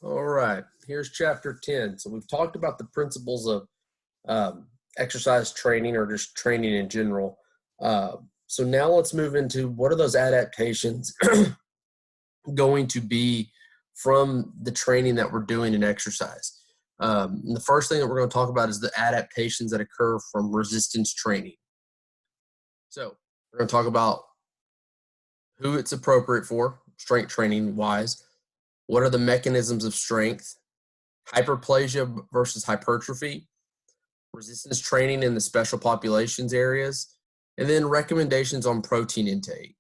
All right, here's chapter 10. So we've talked about the principles of exercise training or just training in general. So now let's move into what are those adaptations going to be from the training that we're doing in exercise. And the first thing that we're going to talk about is the adaptations that occur from resistance training. So we're going to talk about who it's appropriate for, strength training wise. What are the mechanisms of strength? Hyperplasia versus hypertrophy, resistance training in the special populations areas, and then recommendations on protein intake.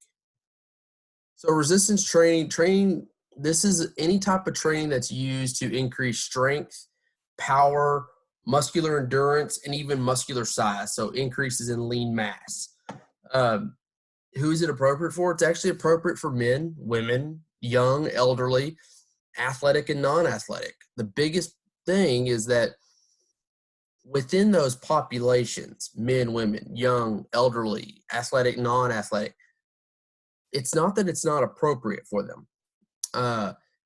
So resistance training, this is any type of training that's used to increase strength, power, muscular endurance, and even muscular size, so increases in lean mass. Who is it appropriate for? It's actually appropriate for men, women, young, elderly, athletic and non-athletic. The biggest thing is that within those populations, men, women, young, elderly, athletic, non-athletic, it's not that it's not appropriate for them,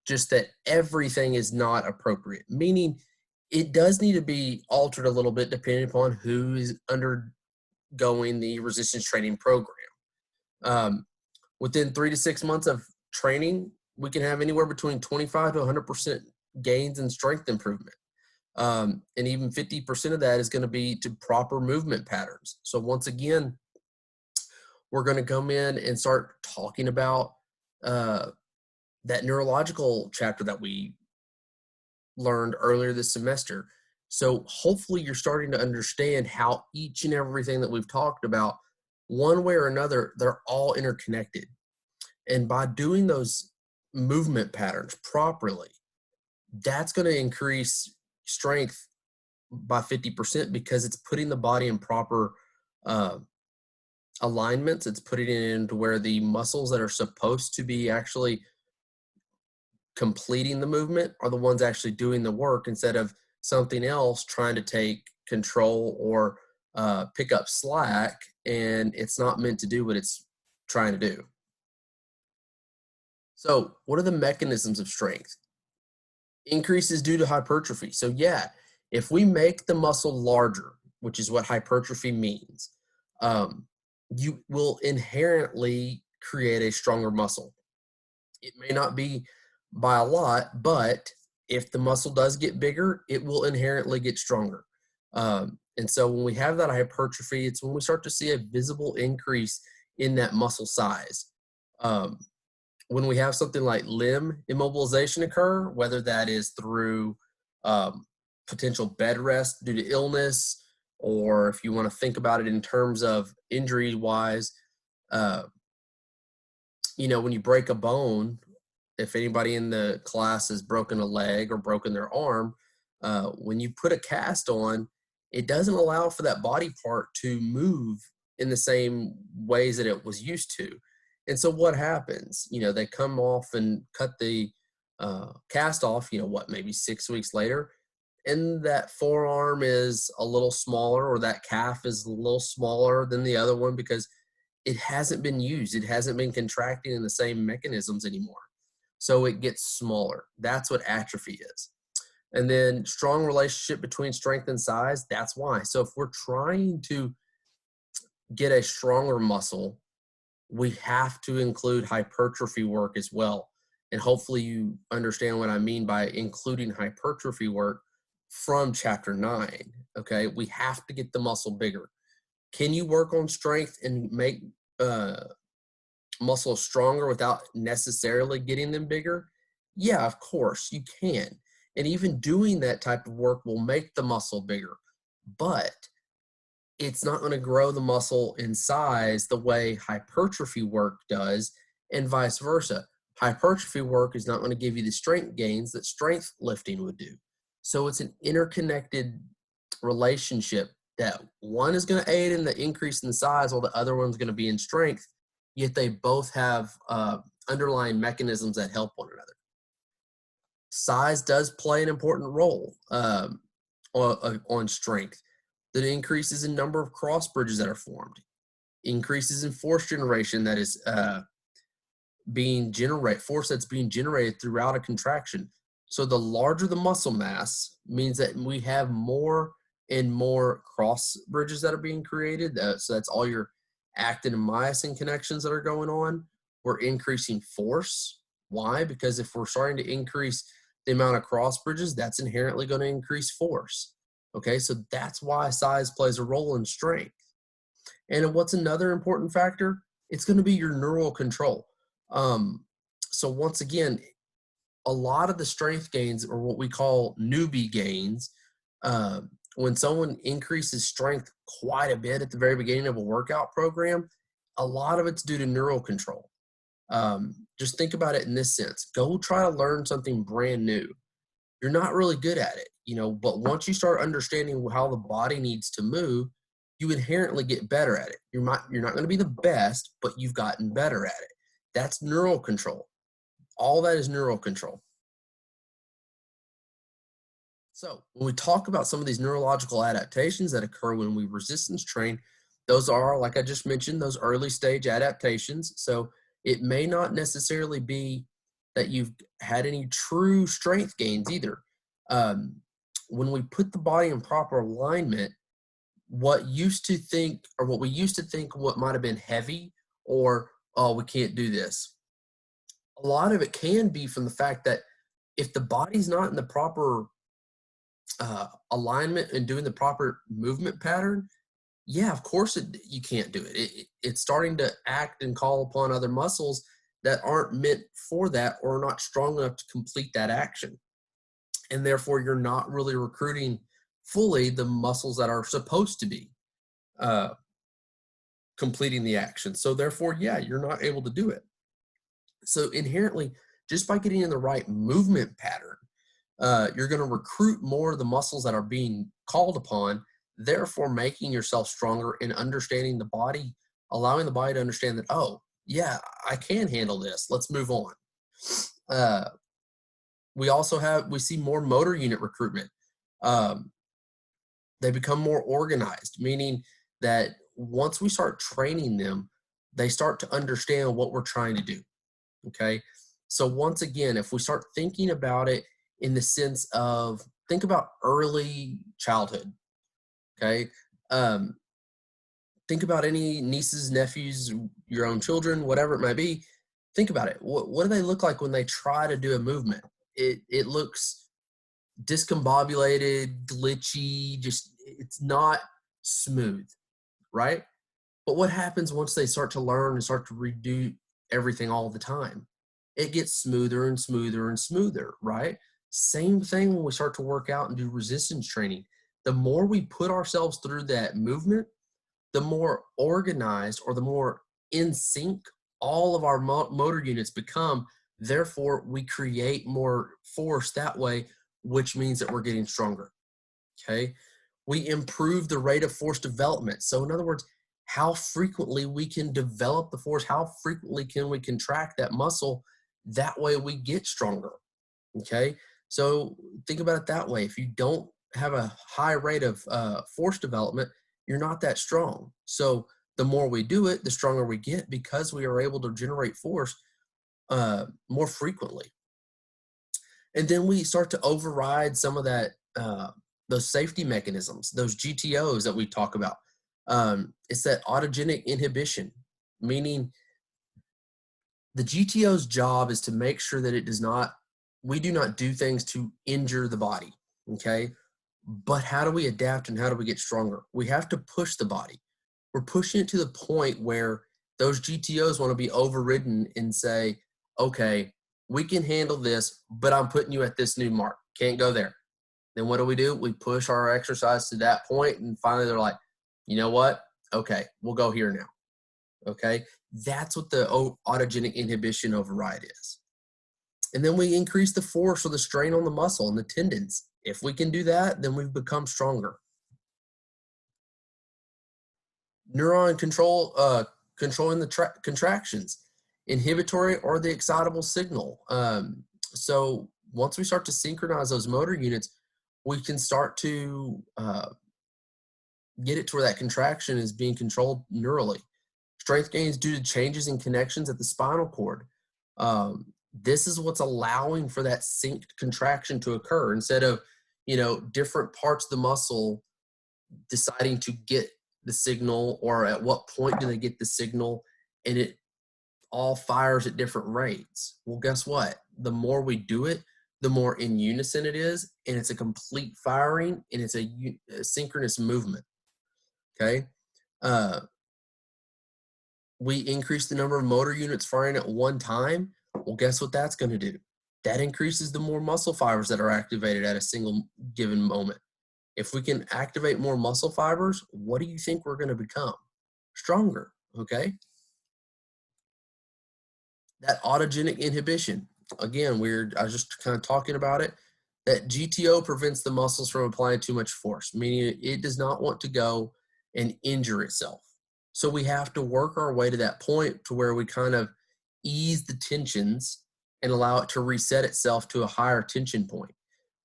just that everything is not appropriate, meaning it does need to be altered a little bit depending upon who is undergoing the resistance training program. Within 3 to 6 months of training, we can have anywhere between 25 to 100% gains in strength improvement. And even 50% of that is going to be to proper movement patterns. So once again, we're going to come in and start talking about that neurological chapter that we learned earlier this semester. So hopefully you're starting to understand how each and everything that we've talked about, one way or another, they're all interconnected. And by doing those movement patterns properly, that's going to increase strength by 50% because it's putting the body in proper alignments. It's putting it into where the muscles that are supposed to be actually completing the movement are the ones actually doing the work instead of something else trying to take control or pick up slack, and it's not meant to do what it's trying to do. So what are the mechanisms of strength? Increases due to hypertrophy. So yeah, if we make the muscle larger, which is what hypertrophy means, you will inherently create a stronger muscle. It may not be by a lot, but if the muscle does get bigger, it will inherently get stronger. And so when we have that hypertrophy, it's when we start to see a visible increase in that muscle size. When we have something like limb immobilization occur, whether that is through potential bed rest due to illness, or if you want to think about it in terms of injury-wise, when you break a bone, if anybody in the class has broken a leg or broken their arm, when you put a cast on, it doesn't allow for that body part to move in the same ways that it was used to. And so what happens? They come off and cut the cast off, maybe 6 weeks later, and that forearm is a little smaller, or that calf is a little smaller than the other one because it hasn't been used. It hasn't been contracting in the same mechanisms anymore. So it gets smaller. That's what atrophy is. And then strong relationship between strength and size, that's why. So if we're trying to get a stronger muscle, we have to include hypertrophy work as well. And hopefully you understand what I mean by including hypertrophy work from chapter 9, okay? We have to get the muscle bigger. Can you work on strength and make muscles stronger without necessarily getting them bigger? Yeah, of course, you can. And even doing that type of work will make the muscle bigger. But it's not going to grow the muscle in size the way hypertrophy work does, and vice versa. Hypertrophy work is not going to give you the strength gains that strength lifting would do. So it's an interconnected relationship that one is going to aid in the increase in size while the other one's going to be in strength, yet they both have underlying mechanisms that help one another. Size does play an important role on strength. The increases in number of cross bridges that are formed, increases in force generation that is force that's being generated throughout a contraction. So the larger the muscle mass means that we have more and more cross bridges that are being created. So that's all your actin and myosin connections that are going on. We're increasing force. Why? Because if we're starting to increase the amount of cross bridges, that's inherently going to increase force. Okay, so that's why size plays a role in strength. And what's another important factor? It's going to be your neural control. So once again, a lot of the strength gains are what we call newbie gains. Uh, when someone increases strength quite a bit at the very beginning of a workout program, a lot of it's due to neural control. Just think about it in this sense. Go try to learn something brand new. You're not really good at it, but once you start understanding how the body needs to move, you inherently get better at it. You're not going to be the best, but you've gotten better at it. That's neural control. All that is neural control. So when we talk about some of these neurological adaptations that occur when we resistance train, those are, like I just mentioned, those early stage adaptations. So it may not necessarily be that you've had any true strength gains either. When we put the body in proper alignment, what we used to think what might have been heavy, or, oh, we can't do this. A lot of it can be from the fact that if the body's not in the proper alignment and doing the proper movement pattern, yeah, of course you can't do it. It's starting to act and call upon other muscles that aren't meant for that or not strong enough to complete that action. And therefore, you're not really recruiting fully the muscles that are supposed to be completing the action. So therefore, yeah, you're not able to do it. So inherently, just by getting in the right movement pattern, you're going to recruit more of the muscles that are being called upon, therefore making yourself stronger and understanding the body, allowing the body to understand that, oh, yeah, I can handle this. Let's move on. We see more motor unit recruitment. They become more organized, meaning that once we start training them, they start to understand what we're trying to do. Okay. So once again, if we start thinking about it in the sense of, think about early childhood. Okay. Think about any nieces, nephews, your own children, whatever it might be. Think about it. What do they look like when they try to do a movement? It looks discombobulated, glitchy, it's not smooth, right? But what happens once they start to learn and start to redo everything all the time? It gets smoother and smoother and smoother, right? Same thing when we start to work out and do resistance training. The more we put ourselves through that movement, the more organized or the more in sync all of our motor units become. Therefore, we create more force that way, which means that we're getting stronger. Okay. We improve the rate of force development. So in other words, how frequently we can develop the force, how frequently can we contract that muscle, that way we get stronger. Okay. So think about it that way. If you don't have a high rate of force development, you're not that strong. So the more we do it, the stronger we get, because we are able to generate force more frequently. And then we start to override some of that, those safety mechanisms, those GTOs that we talk about. It's that autogenic inhibition, meaning the GTO's job is to make sure that we do not do things to injure the body. Okay. But how do we adapt and how do we get stronger? We have to push the body. We're pushing it to the point where those GTOs want to be overridden and say, okay, we can handle this, but I'm putting you at this new mark. Can't go there. Then what do? We push our exercise to that point, and finally they're like, you know what? Okay, we'll go here now. Okay, that's what the autogenic inhibition override is. And then we increase the force or the strain on the muscle and the tendons. If we can do that, then we've become stronger. Neuron control, controlling the contractions, inhibitory or the excitable signal. So once we start to synchronize those motor units, we can start to get it to where that contraction is being controlled neurally. Strength gains due to changes in connections at the spinal cord. This is what's allowing for that synced contraction to occur instead of, different parts of the muscle deciding to get the signal, or at what point do they get the signal, and it all fires at different rates. Well, guess what? The more we do it, the more in unison it is, and it's a complete firing, and it's a synchronous movement. Okay. We increase the number of motor units firing at one time. Well, guess what that's going to do? That increases the more muscle fibers that are activated at a single given moment. If we can activate more muscle fibers, what do you think we're going to become? Stronger, okay? That autogenic inhibition, again, I was just kind of talking about it. That GTO prevents the muscles from applying too much force, meaning it does not want to go and injure itself. So we have to work our way to that point to where we kind of ease the tensions and allow it to reset itself to a higher tension point.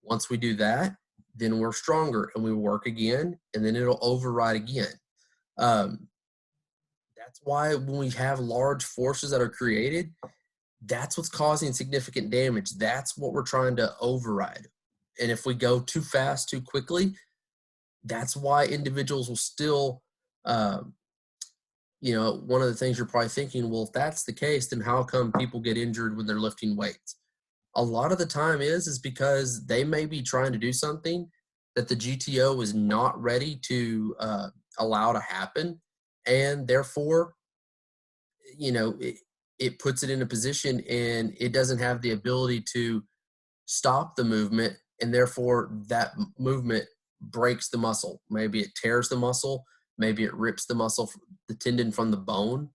Once we do that, then we're stronger and we work again, and then it'll override again. That's why when we have large forces that are created, that's what's causing significant damage. That's what we're trying to override. And if we go too fast, too quickly, that's why individuals will still, one of the things you're probably thinking, well, if that's the case, then how come people get injured when they're lifting weights? A lot of the time is because they may be trying to do something that the GTO is not ready to allow to happen. And therefore, it puts it in a position and it doesn't have the ability to stop the movement. And therefore, that movement breaks the muscle. Maybe it tears the muscle. Maybe it rips the muscle, the tendon from the bone.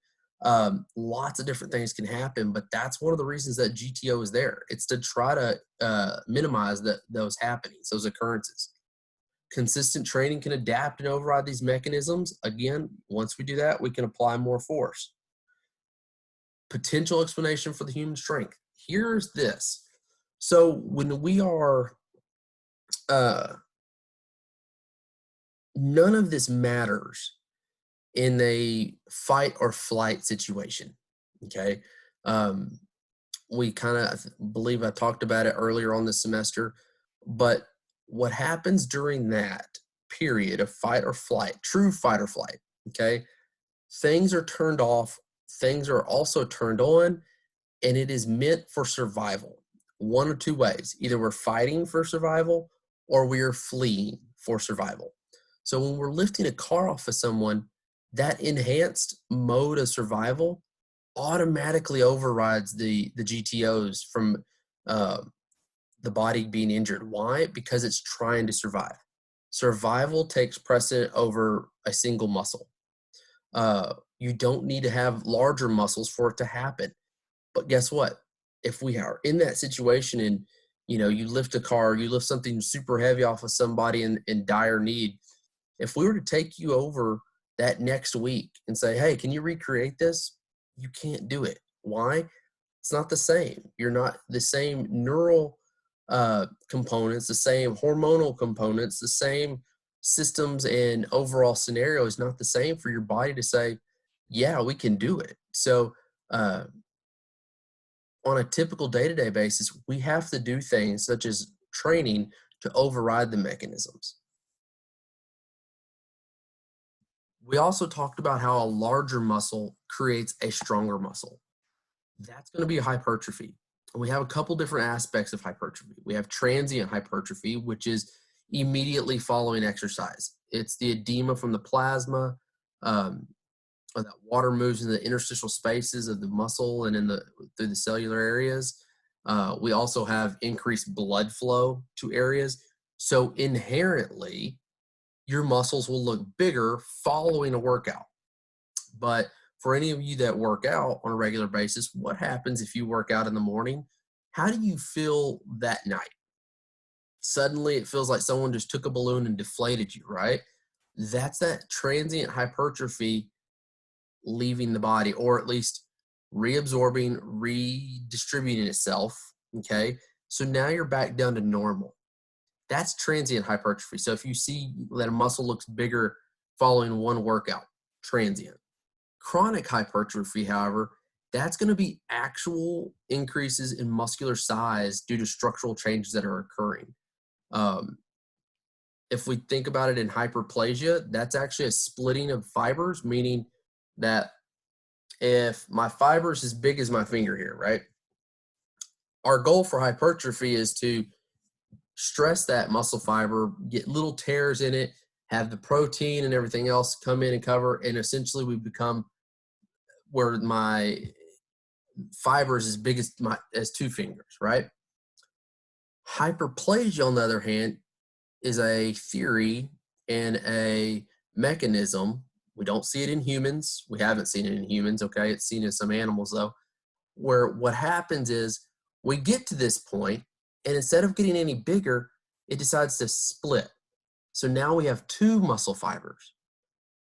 Lots of different things can happen, but that's one of the reasons that GTO is there. It's to try to minimize those happenings, those occurrences. Consistent training can adapt and override these mechanisms. Again, once we do that, we can apply more force. Potential explanation for the human strength. Here's this. So when we are, none of this matters in a fight or flight situation, okay? We kind of believe I talked about it earlier on this semester, but what happens during that period of fight or flight, true fight or flight, okay? Things are turned off, things are also turned on, and it is meant for survival. One or two ways. Either we're fighting for survival or we are fleeing for survival. So when we're lifting a car off of someone, that enhanced mode of survival automatically overrides the GTOs from the body being injured. Why? Because it's trying to survive. Survival takes precedent over a single muscle. You don't need to have larger muscles for it to happen. But guess what? If we are in that situation and you lift a car, you lift something super heavy off of somebody in dire need, if we were to take you over that next week and say, hey, can you recreate this? You can't do it. Why? It's not the same. You're not the same neural components, the same hormonal components, the same systems and overall scenario is not the same for your body to say, yeah, we can do it. So on a typical day-to-day basis, we have to do things such as training to override the mechanisms. We also talked about how a larger muscle creates a stronger muscle. That's going to be hypertrophy. And we have a couple different aspects of hypertrophy. We have transient hypertrophy, which is immediately following exercise. It's the edema from the plasma, or that water moves in the interstitial spaces of the muscle and through the cellular areas. We also have increased blood flow to areas. So inherently, your muscles will look bigger following a workout. But for any of you that work out on a regular basis, what happens if you work out in the morning? How do you feel that night? Suddenly it feels like someone just took a balloon and deflated you, right? That's that transient hypertrophy leaving the body, or at least reabsorbing, redistributing itself, okay? So now you're back down to normal. That's transient hypertrophy. So if you see that a muscle looks bigger following one workout, transient. Chronic hypertrophy, however, that's going to be actual increases in muscular size due to structural changes that are occurring. If we think about it in hyperplasia, that's actually a splitting of fibers, meaning that if my fiber is as big as my finger here, right? Our goal for hypertrophy is to stress that muscle fiber, get little tears in it, have the protein and everything else come in and cover, and essentially we become where my fiber is as big as two fingers, right? Hyperplasia, on the other hand, is a theory and a mechanism. We don't see it in humans. We haven't seen it in humans, okay? It's seen in some animals, though, where what happens is we get to this point, and instead of getting any bigger, it decides to split. So now we have two muscle fibers.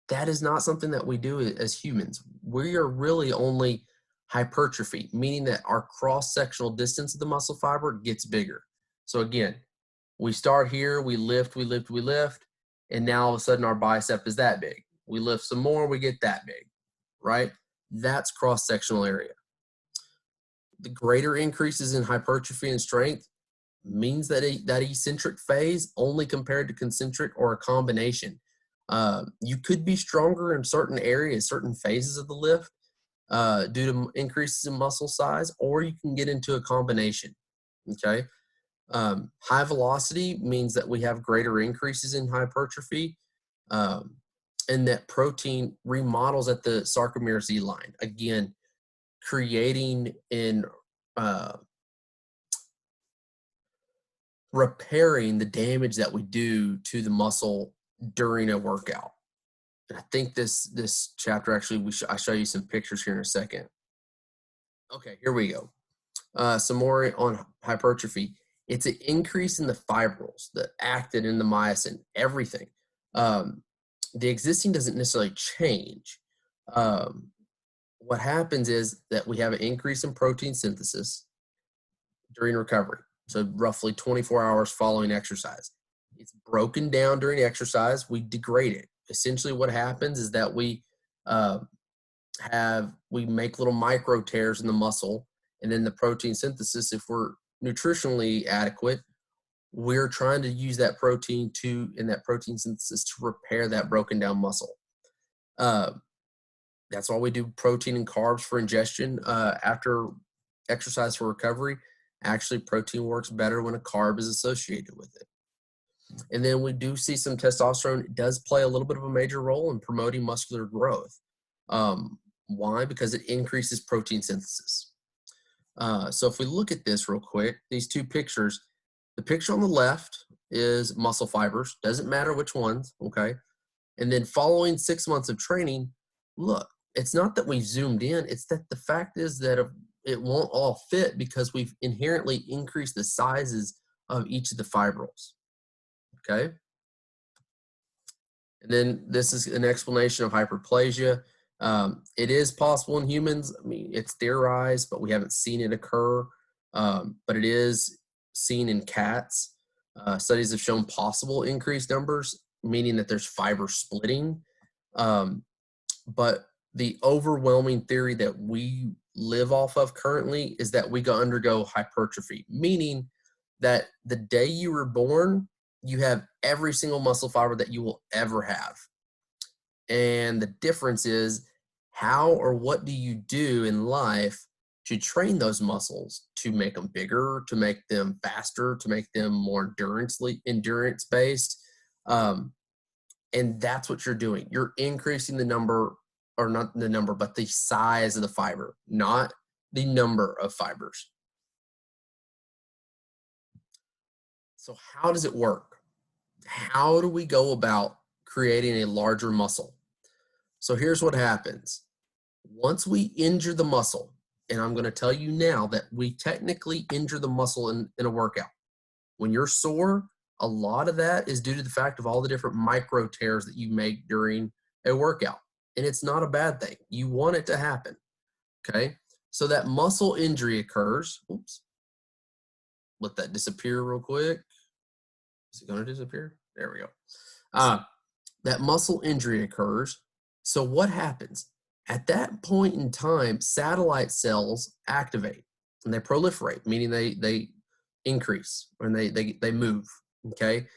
That is not something that we do as humans. We are really only hypertrophy, meaning that our cross-sectional distance of the muscle fiber gets bigger. So again, we start here, we lift, and now all of a sudden our bicep is that big. We lift some more, we get that big, right? That's cross-sectional area. The greater increases in hypertrophy and strength means that that eccentric phase only compared to concentric or a combination. You could be stronger in certain areas, certain phases of the lift due to increases in muscle size, or you can get into a combination, okay? High velocity means that we have greater increases in hypertrophy, and that protein remodels at the sarcomere Z line, again, creating and repairing the damage that we do to the muscle during a workout. And I think this chapter actually, I'll show you some pictures here in a second. Okay, here we go. Some more on hypertrophy. It's an increase in the fibrils, the actin and the myosin, everything. The existing doesn't necessarily change. What happens is that we have an increase in protein synthesis during recovery. So roughly 24 hours following exercise. It's broken down during exercise. We degrade it. Essentially what happens is that we make little micro tears in the muscle, and then the protein synthesis, if we're nutritionally adequate, we're trying to use that protein in that protein synthesis to repair that broken down muscle. That's why we do protein and carbs for ingestion after exercise for recovery. Actually, protein works better when a carb is associated with it. And then we do see some testosterone. It does play a little bit of a major role in promoting muscular growth. Why? Because it increases protein synthesis. So if we look at this real quick, these two pictures, the picture on the left is muscle fibers. Doesn't matter which ones, okay? And then following 6 months of training, look, it's not that we zoomed in. It's that the fact is that it won't all fit because we've inherently increased the sizes of each of the fibrils, okay? And then this is an explanation of hyperplasia. It is possible in humans. I mean, it's theorized, but we haven't seen it occur. But it is seen in cats. Studies have shown possible increased numbers, meaning that there's fiber splitting. But the overwhelming theory that we live off of currently is that we undergo hypertrophy, meaning that the day you were born, you have every single muscle fiber that you will ever have. And the difference is how or what do you do in life to train those muscles, to make them bigger, to make them faster, to make them more endurance-based. And that's what you're doing. You're increasing the number, or not the number, but the size of the fiber, not the number of fibers. So how does it work? How do we go about creating a larger muscle? So here's what happens. Once we injure the muscle, and I'm going to tell you now that we technically injure the muscle in a workout. When you're sore, a lot of that is due to the fact of all the different micro tears that you make during a workout. And it's not a bad thing. You want it to happen, okay? So that muscle injury occurs. Oops. Let that disappear real quick. Is it going to disappear? There we go. That muscle injury occurs. So what happens? At that point in time, satellite cells activate and they proliferate, meaning they increase and they move. Okay,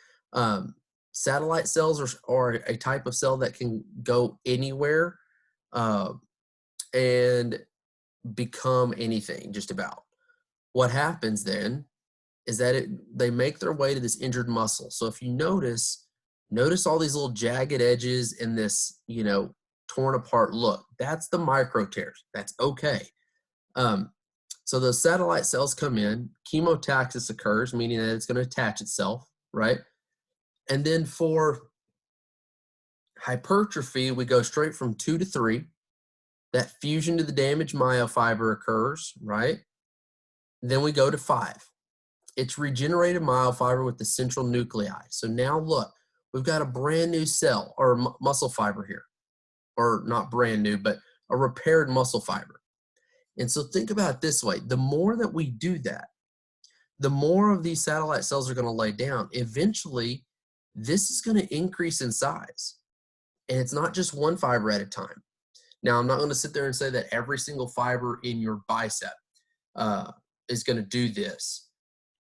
satellite cells are a type of cell that can go anywhere uh, and become anything, just about. What happens then is that they make their way to this injured muscle. So if you notice all these little jagged edges in this, torn apart look. That's the micro tears. That's okay. Um, so those satellite cells come in, chemotaxis occurs, meaning that it's going to attach itself, right? And then for hypertrophy, we go straight from 2 to 3. That fusion to the damaged myofiber occurs, right? Then we go to 5. It's regenerated myofiber with the central nuclei. So now look, we've got a brand new cell or muscle fiber here, or not brand new, but a repaired muscle fiber. And so think about it this way. The more that we do that, the more of these satellite cells are going to lay down. Eventually, this is going to increase in size. And it's not just one fiber at a time. Now, I'm not going to sit there and say that every single fiber in your bicep is going to do this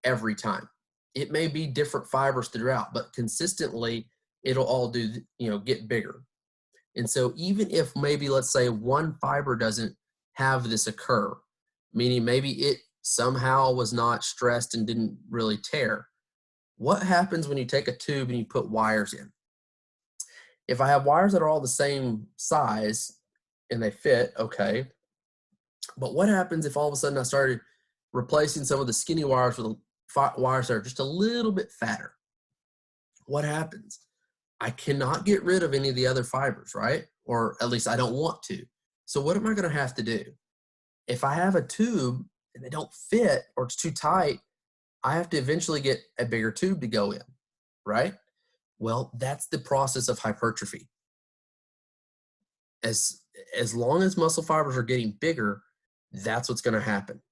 every time. It may be different fibers throughout, but consistently, it'll all do, get bigger. And so even if maybe, let's say, one fiber doesn't have this occur, meaning maybe it somehow was not stressed and didn't really tear, what happens when you take a tube and you put wires in? If I have wires that are all the same size and they fit, okay. But what happens if all of a sudden I started replacing some of the skinny wires with wires that are just a little bit fatter? What happens? I cannot get rid of any of the other fibers, right? Or at least I don't want to. So what am I going to have to do? If I have a tube and they don't fit or it's too tight, I have to eventually get a bigger tube to go in, right? Well, that's the process of hypertrophy. As long as muscle fibers are getting bigger, that's what's going to happen.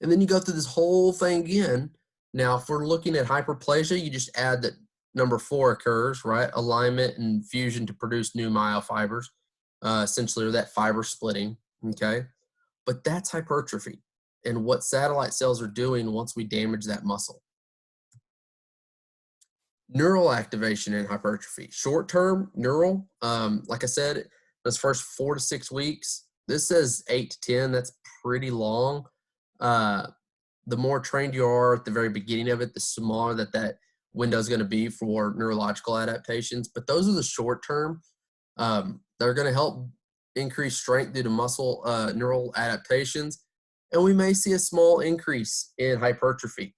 And then you go through this whole thing again. Now, if we're looking at hyperplasia, you just add that number 4 occurs, right? Alignment and fusion to produce new myofibers, essentially, or that fiber splitting, okay? But that's hypertrophy and what satellite cells are doing once we damage that muscle. Neural activation in hypertrophy. Short-term neural, like I said, those first 4 to 6 weeks. This says 8 to 10. That's pretty long. The more trained you are at the very beginning of it, the smaller that window is going to be for neurological adaptations. But those are the short-term. They're going to help increase strength due to muscle neural adaptations. And we may see a small increase in hypertrophy.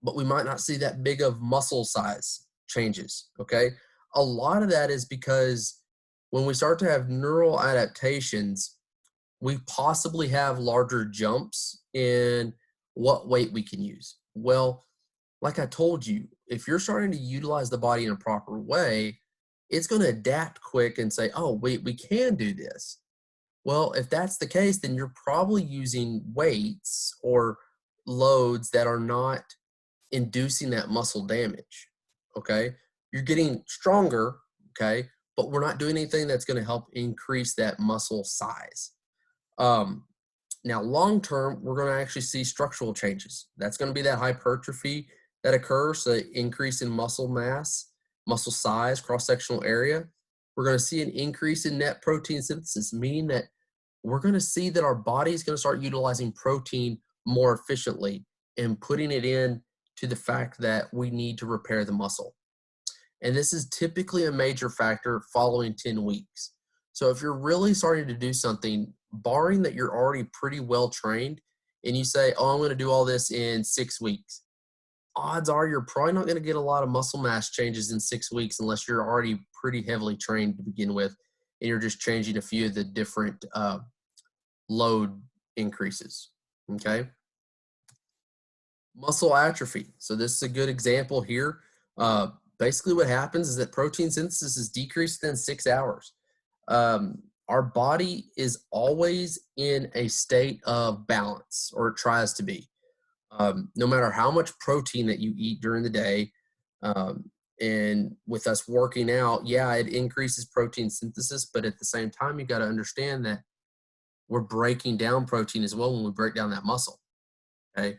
But we might not see that big of muscle size changes, okay? A lot of that is because when we start to have neural adaptations, we possibly have larger jumps in what weight we can use. Well, like I told you, if you're starting to utilize the body in a proper way, it's going to adapt quick and say, oh, we can do this. Well, if that's the case, then you're probably using weights or loads that are not inducing that muscle damage, okay? You're getting stronger, okay, but we're not doing anything that's going to help increase that muscle size. Now, long term, we're going to actually see structural changes. That's going to be that hypertrophy that occurs, the increase in muscle mass, muscle size, cross-sectional area. We're going to see an increase in net protein synthesis, meaning that we're going to see that our body is going to start utilizing protein more efficiently and putting it in to the fact that we need to repair the muscle. And this is typically a major factor following 10 weeks. So if you're really starting to do something, barring that you're already pretty well trained, and you say, oh, I'm going to do all this in 6 weeks, odds are you're probably not going to get a lot of muscle mass changes in 6 weeks unless you're already pretty heavily trained to begin with, and you're just changing a few of the different load increases, okay? Muscle atrophy. So this is a good example here. Basically what happens is that protein synthesis is decreased within 6 hours. Our body is always in a state of balance, or it tries to be. No matter how much protein that you eat during the day, And with us working out, yeah, it increases protein synthesis, but at the same time, you got to understand that we're breaking down protein as well when we break down that muscle. Okay.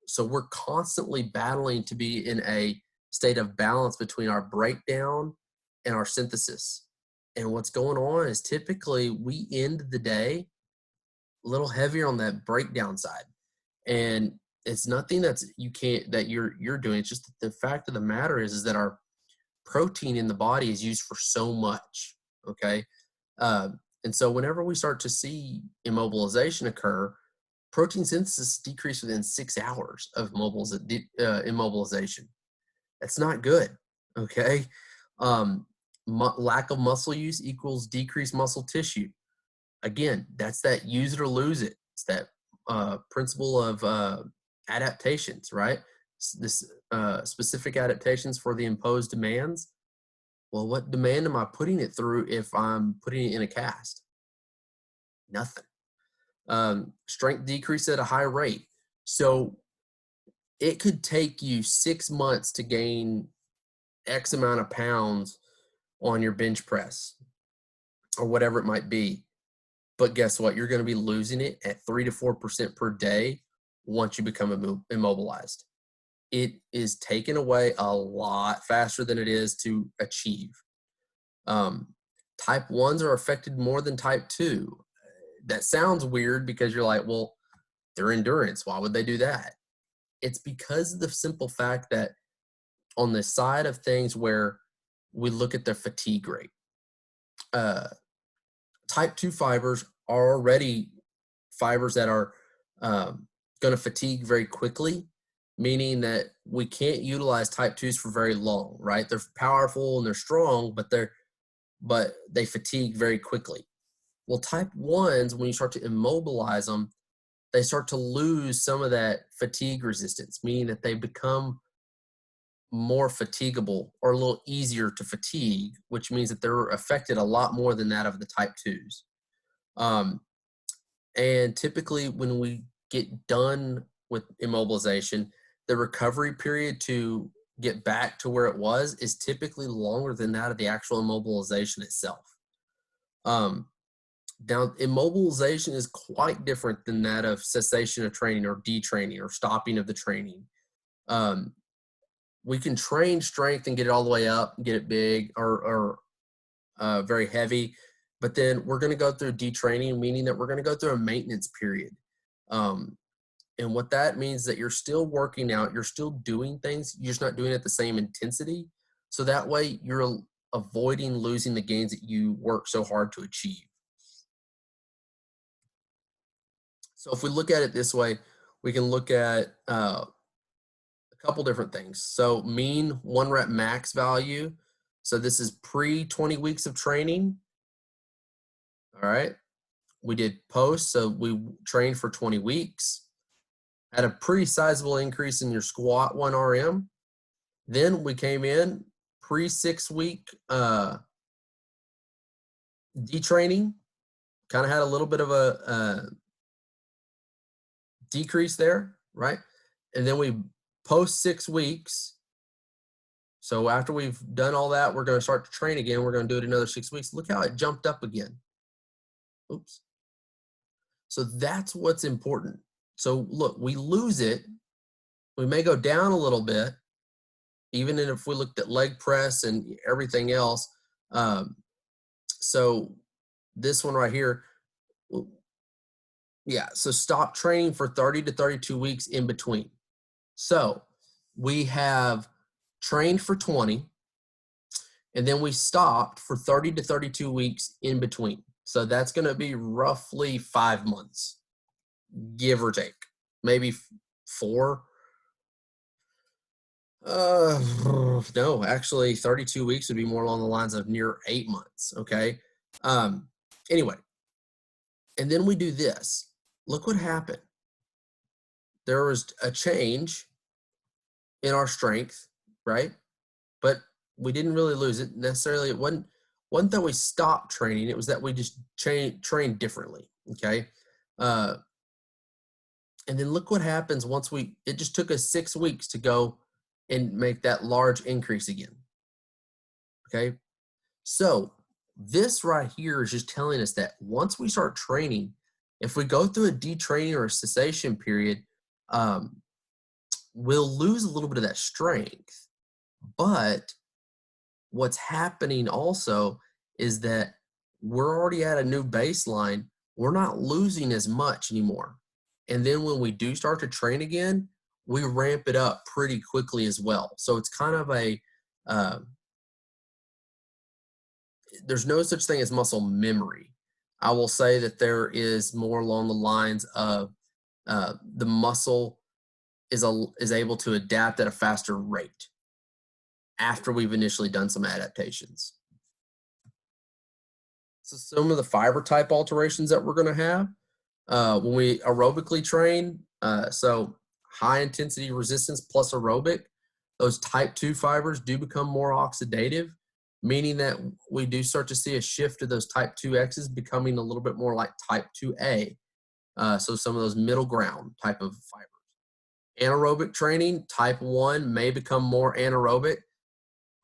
So we're constantly battling to be in a state of balance between our breakdown and our synthesis. And what's going on is typically we end the day a little heavier on that breakdown side. And it's nothing that you're doing. It's just that the fact of the matter is that our protein in the body is used for so much. Okay. And so whenever we start to see immobilization occur, protein synthesis decreased within 6 hours of immobilization. That's not good. Okay. Lack of muscle use equals decreased muscle tissue. Again, that's that use it or lose it. It's that principle of adaptations, right? This specific adaptations for the imposed demands. Well, what demand am I putting it through if I'm putting it in a cast? Nothing. Strength decrease at a high rate. So it could take you 6 months to gain X amount of pounds on your bench press or whatever it might be. But guess what? You're going to be losing it at 3 to 4% per day once you become immobilized. It is taken away a lot faster than it is to achieve. Type 1s are affected more than type 2. That sounds weird because you're like, well, they're endurance. Why would they do that? It's because of the simple fact that on the side of things where we look at the fatigue rate, type 2 fibers are already fibers that are going to fatigue very quickly, meaning that we can't utilize type 2s for very long, right? They're powerful and they're strong, but they fatigue very quickly. Well, type 1s, when you start to immobilize them, they start to lose some of that fatigue resistance, meaning that they become more fatigable or a little easier to fatigue, which means that they're affected a lot more than that of the type 2s. And typically when we get done with immobilization, the recovery period to get back to where it was is typically longer than that of the actual immobilization itself. Now, immobilization is quite different than that of cessation of training or detraining or stopping of the training. We can train strength and get it all the way up, get it big or very heavy, but then we're going to go through detraining, meaning that we're going to go through a maintenance period. And what that means is that you're still working out, you're still doing things, you're just not doing it at the same intensity. So that way you're avoiding losing the gains that you work so hard to achieve. So if we look at it this way, we can look at a couple different things. So mean 1 rep max value. So this is pre 20 weeks of training. All right. We did post. So we trained for 20 weeks. Had a pretty sizable increase in your squat 1 RM. Then we came in pre 6 week detraining. Kind of had a little bit of a decrease there, right? And then we post 6 weeks. So after we've done all that, we're going to start to train again. We're going to do it another 6 weeks. Look how it jumped up again. Oops. So that's what's important. So look, we lose it. We may go down a little bit, even if we looked at leg press and everything else. So this one right here, yeah, so stop training for 30 to 32 weeks in between. So we have trained for 20, and then we stopped for 30 to 32 weeks in between. So that's going to be roughly 5 months, give or take, maybe 4. No, actually 32 weeks would be more along the lines of near 8 months. Okay. Anyway, and then we do this. Look what happened. There was a change in our strength, right? But we didn't really lose it necessarily. It wasn't that we stopped training. It was that we just trained differently. Okay. And then look what happens once it just took us 6 weeks to go and make that large increase again. Okay, so this right here is just telling us that once we start training, if we go through a detraining or a cessation period, we'll lose a little bit of that strength. But what's happening also is that we're already at a new baseline. We're not losing as much anymore. And then when we do start to train again, we ramp it up pretty quickly as well. So it's kind of a, there's no such thing as muscle memory. I will say that there is more along the lines of the muscle is able to adapt at a faster rate after we've initially done some adaptations. So some of the fiber type alterations that we're going to have when we aerobically train, so high intensity resistance plus aerobic, those type 2 fibers do become more oxidative, meaning that we do start to see a shift to those type 2Xs becoming a little bit more like type 2A. So some of those middle ground type of fibers. Anaerobic training, type 1 may become more anaerobic.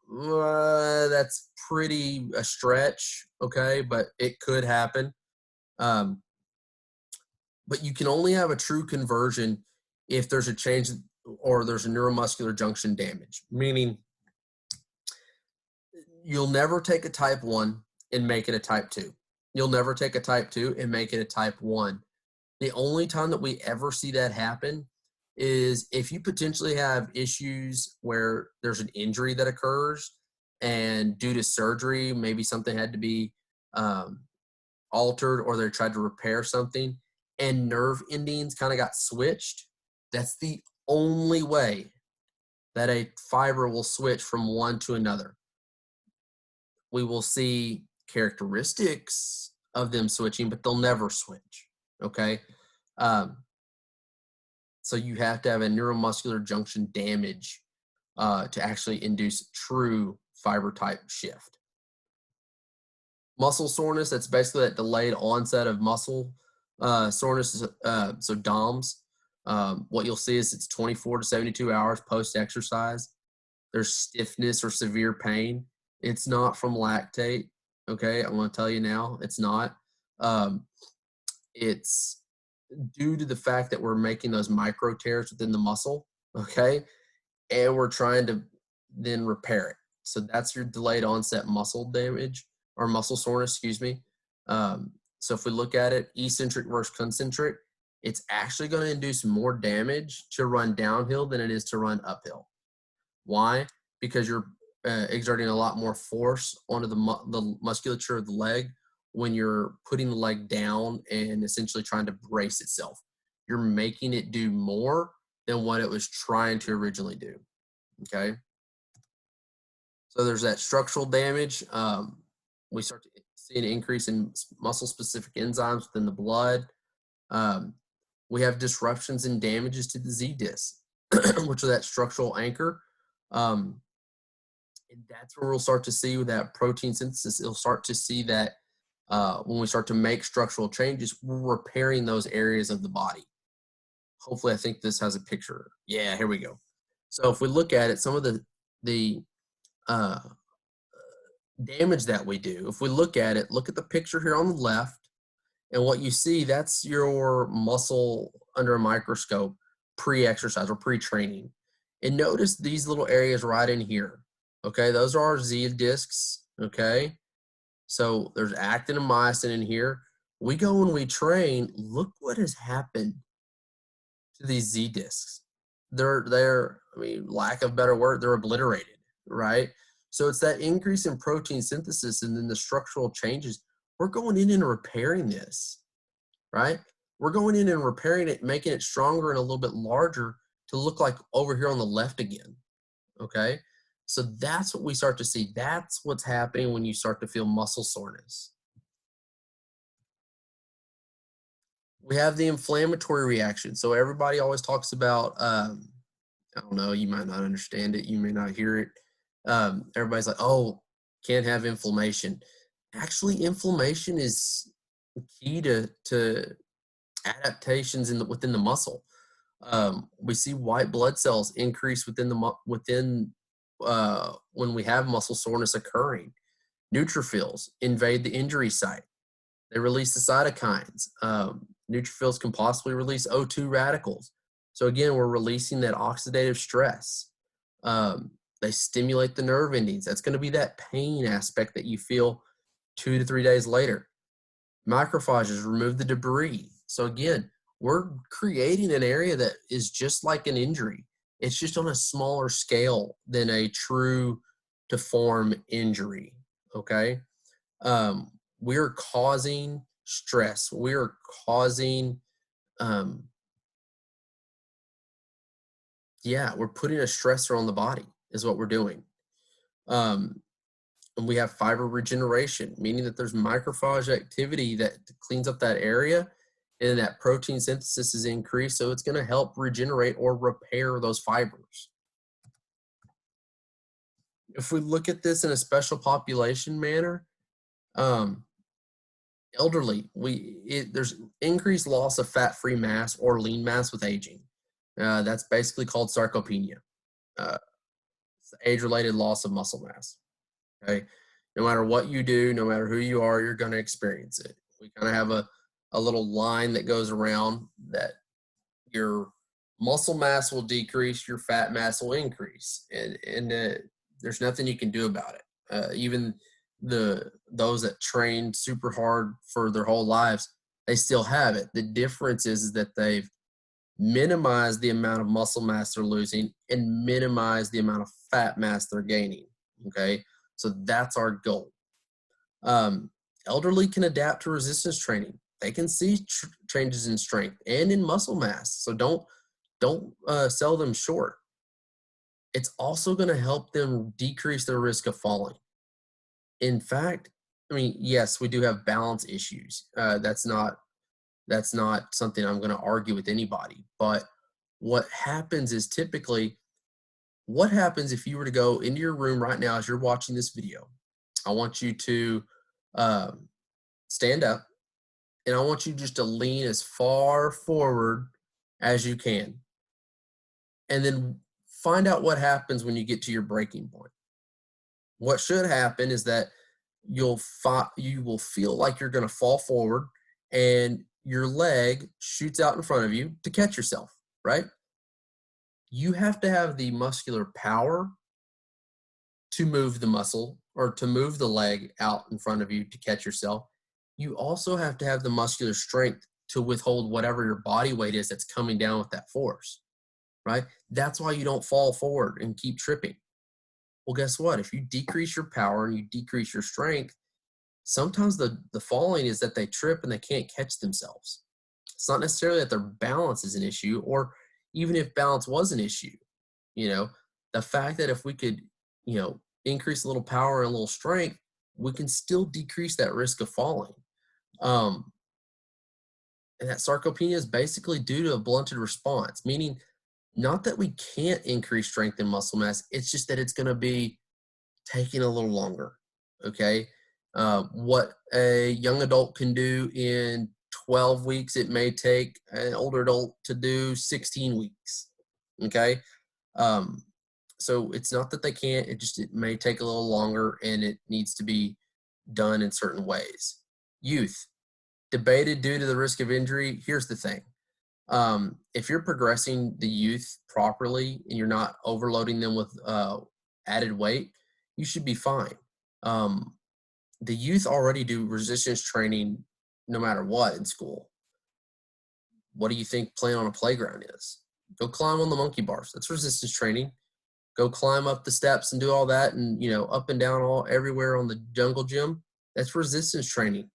That's pretty a stretch, okay, but it could happen. But you can only have a true conversion if there's a change or there's a neuromuscular junction damage, meaning you'll never take a type 1 and make it a type 2. You'll never take a type 2 and make it a type 1. The only time that we ever see that happen is if you potentially have issues where there's an injury that occurs and due to surgery, maybe something had to be altered or they tried to repair something and nerve endings kind of got switched. That's the only way that a fiber will switch from one to another. We will see characteristics of them switching, but they'll never switch, okay? So you have to have a neuromuscular junction damage to actually induce true fiber type shift. Muscle soreness, that's basically that delayed onset of muscle soreness, so DOMS. What you'll see is it's 24 to 72 hours post-exercise. There's stiffness or severe pain. It's not from lactate, okay? I'm going to tell you now, it's not. It's due to the fact that we're making those micro tears within the muscle, okay? And we're trying to then repair it. So that's your delayed onset muscle damage or muscle soreness, excuse me. So if we look at it, eccentric versus concentric, it's actually going to induce more damage to run downhill than it is to run uphill. Why? Because you're exerting a lot more force onto the musculature of the leg when you're putting the leg down and essentially trying to brace itself. You're making it do more than what it was trying to originally do, okay? So there's that structural damage. We start to see an increase in muscle-specific enzymes within the blood. We have disruptions and damages to the Z-disc, which are that structural anchor. And that's where we'll start to see with that protein synthesis. You'll start to see that when we start to make structural changes, we're repairing those areas of the body. Hopefully, I think this has a picture. Yeah, here we go. So if we look at it, some of the damage that we do, if we look at it, look at the picture here on the left, and what you see, that's your muscle under a microscope pre-exercise or pre-training. And notice these little areas right in here. Okay, those are our Z discs. Okay, so there's actin and myosin in here. We go when we train, look what has happened to these Z discs. They're, I mean, lack of better word, they're obliterated, right? So it's that increase in protein synthesis and then the structural changes. We're going in and repairing this, right? We're going in and repairing it, making it stronger and a little bit larger to look like over here on the left again, okay? So that's what we start to see. That's what's happening when you start to feel muscle soreness. We have the inflammatory reaction. So everybody always talks about, I don't know, you might not understand it, you may not hear it. Everybody's like, oh, can't have inflammation. Actually, inflammation is key to adaptations within the muscle. We see white blood cells increase within when we have muscle soreness occurring. Neutrophils invade the injury site. They release the cytokines. Neutrophils can possibly release O2 radicals. So again, we're releasing that oxidative stress. They stimulate the nerve endings. That's going to be that pain aspect that you feel 2 to 3 days later. Macrophages remove the debris. So again, we're creating an area that is just like an injury. It's just on a smaller scale than a true to form injury, okay? We're causing stress. We're causing, we're putting a stressor on the body is what we're doing. And we have fiber regeneration, meaning that there's macrophage activity that cleans up that area, and that protein synthesis is increased, so it's going to help regenerate or repair those fibers. If we look at this in a special population manner, elderly, there's increased loss of fat-free mass or lean mass with aging. That's basically called sarcopenia. It's age-related loss of muscle mass. Okay, no matter what you do, no matter who you are, you're going to experience it. We kind of have a little line that goes around that your muscle mass will decrease, your fat mass will increase, and there's nothing you can do about it. Even those that train super hard for their whole lives, they still have it. The difference is that they've minimized the amount of muscle mass they're losing and minimized the amount of fat mass they're gaining. Okay, so that's our goal. Elderly can adapt to resistance training. They can see changes in strength and in muscle mass. So don't sell them short. It's also going to help them decrease their risk of falling. In fact, I mean, yes, we do have balance issues. That's not something I'm going to argue with anybody. But what happens is typically, what happens if you were to go into your room right now as you're watching this video? I want you to stand up, and I want you just to lean as far forward as you can. And then find out what happens when you get to your breaking point. What should happen is that you will feel like you're going to fall forward, and your leg shoots out in front of you to catch yourself, right? You have to have the muscular power to move the muscle or to move the leg out in front of you to catch yourself. You also have to have the muscular strength to withhold whatever your body weight is that's coming down with that force, right? That's why you don't fall forward and keep tripping. Well, guess what? If you decrease your power and you decrease your strength, sometimes the falling is that they trip and they can't catch themselves. It's not necessarily that their balance is an issue, or even if balance was an issue, the fact that if we could, increase a little power and a little strength, we can still decrease that risk of falling. And that sarcopenia is basically due to a blunted response, meaning not that we can't increase strength and muscle mass, it's just that it's going to be taking a little longer, okay? What a young adult can do in 12 weeks, it may take an older adult to do 16 weeks, okay? So it's not that they can't, it may take a little longer, and it needs to be done in certain ways. Youth, debated due to the risk of injury. Here's the thing. If you're progressing the youth properly and you're not overloading them with added weight, you should be fine. The youth already do resistance training no matter what in school. What do you think playing on a playground is? Go climb on the monkey bars. That's resistance training. Go climb up the steps and do all that, and up and down everywhere on the jungle gym. That's resistance training.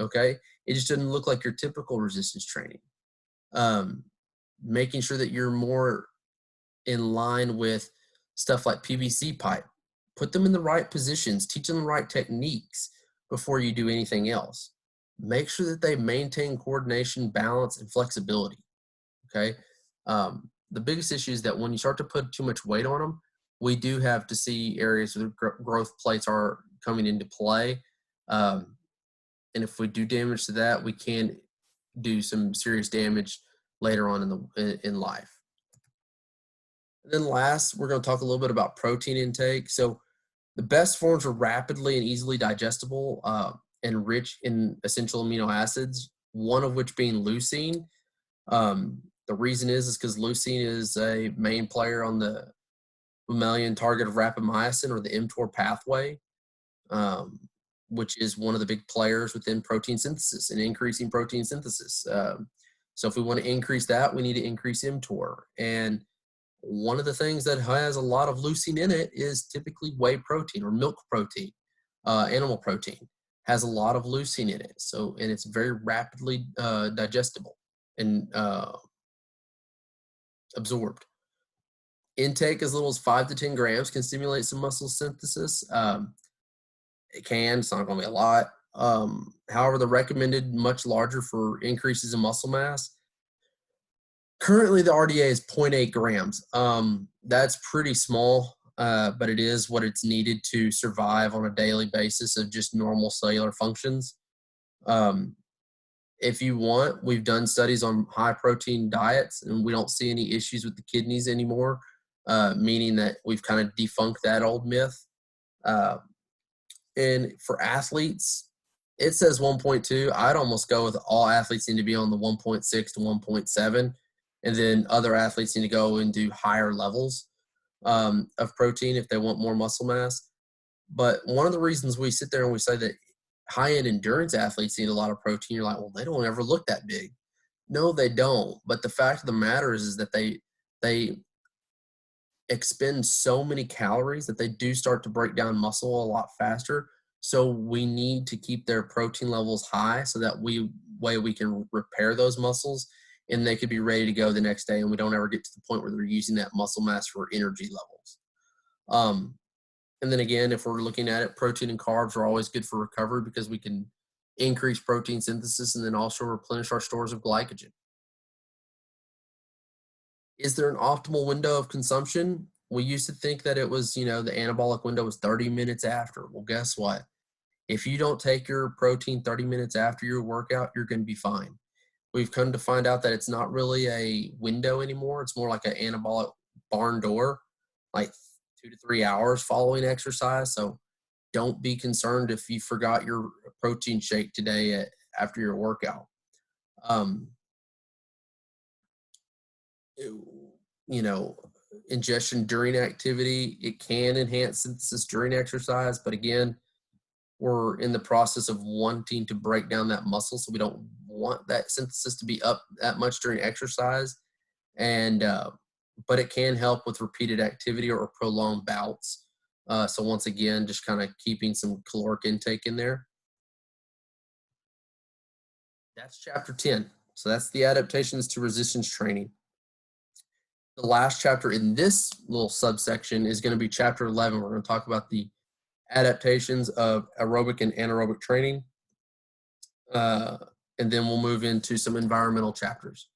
Okay? It just doesn't look like your typical resistance training. Making sure that you're more in line with stuff like PVC pipe. Put them in the right positions, teach them the right techniques before you do anything else. Make sure that they maintain coordination, balance, and flexibility, okay? The biggest issue is that when you start to put too much weight on them, we do have to see areas where growth plates are coming into play. And if we do damage to that, we can do some serious damage later on in life. And then last, we're going to talk a little bit about protein intake. So the best forms are rapidly and easily digestible and rich in essential amino acids, one of which being leucine. The reason is because leucine is a main player on the mammalian target of rapamycin, or the mTOR pathway, which is one of the big players within protein synthesis and increasing protein synthesis. So if we want to increase that, we need to increase mTOR. And one of the things that has a lot of leucine in it is typically whey protein or milk protein. Animal protein has a lot of leucine in it. So, and it's very rapidly digestible and absorbed. Intake as little as 5 to 10 grams can stimulate some muscle synthesis. It can, it's not going to be a lot. However, the recommended much larger for increases in muscle mass. Currently, the RDA is 0.8 grams. That's pretty small, but it is what it's needed to survive on a daily basis of just normal cellular functions. If you want, we've done studies on high protein diets, and we don't see any issues with the kidneys anymore, meaning that we've kind of defunct that old myth. And for athletes, it says 1.2. I'd almost go with all athletes need to be on the 1.6 to 1.7. And then other athletes need to go and do higher levels of protein if they want more muscle mass. But one of the reasons we sit there and we say that high-end endurance athletes need a lot of protein, you're like, well, they don't ever look that big. No, they don't. But the fact of the matter is that they expend so many calories that they do start to break down muscle a lot faster. So we need to keep their protein levels high so that we can repair those muscles and they could be ready to go the next day, and we don't ever get to the point where they're using that muscle mass for energy levels. And then again, if we're looking at it, protein and carbs are always good for recovery because we can increase protein synthesis and then also replenish our stores of glycogen. Is there an optimal window of consumption? We used to think that it was, the anabolic window was 30 minutes after. Well, guess what? If you don't take your protein 30 minutes after your workout, you're going to be fine. We've come to find out that it's not really a window anymore. It's more like an anabolic barn door, like 2 to 3 hours following exercise. So don't be concerned if you forgot your protein shake today after your workout. Ingestion during activity, it can enhance synthesis during exercise, but again, we're in the process of wanting to break down that muscle, so we don't want that synthesis to be up that much during exercise. And but it can help with repeated activity or prolonged bouts. So once again, just kind of keeping some caloric intake in there. That's chapter 10. So that's the adaptations to resistance training. The last chapter in this little subsection is going to be chapter 11. We're going to talk about the adaptations of aerobic and anaerobic training. And then we'll move into some environmental chapters.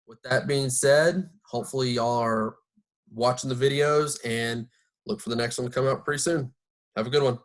With that being said, hopefully y'all are watching the videos and look for the next one to come out pretty soon. Have a good one.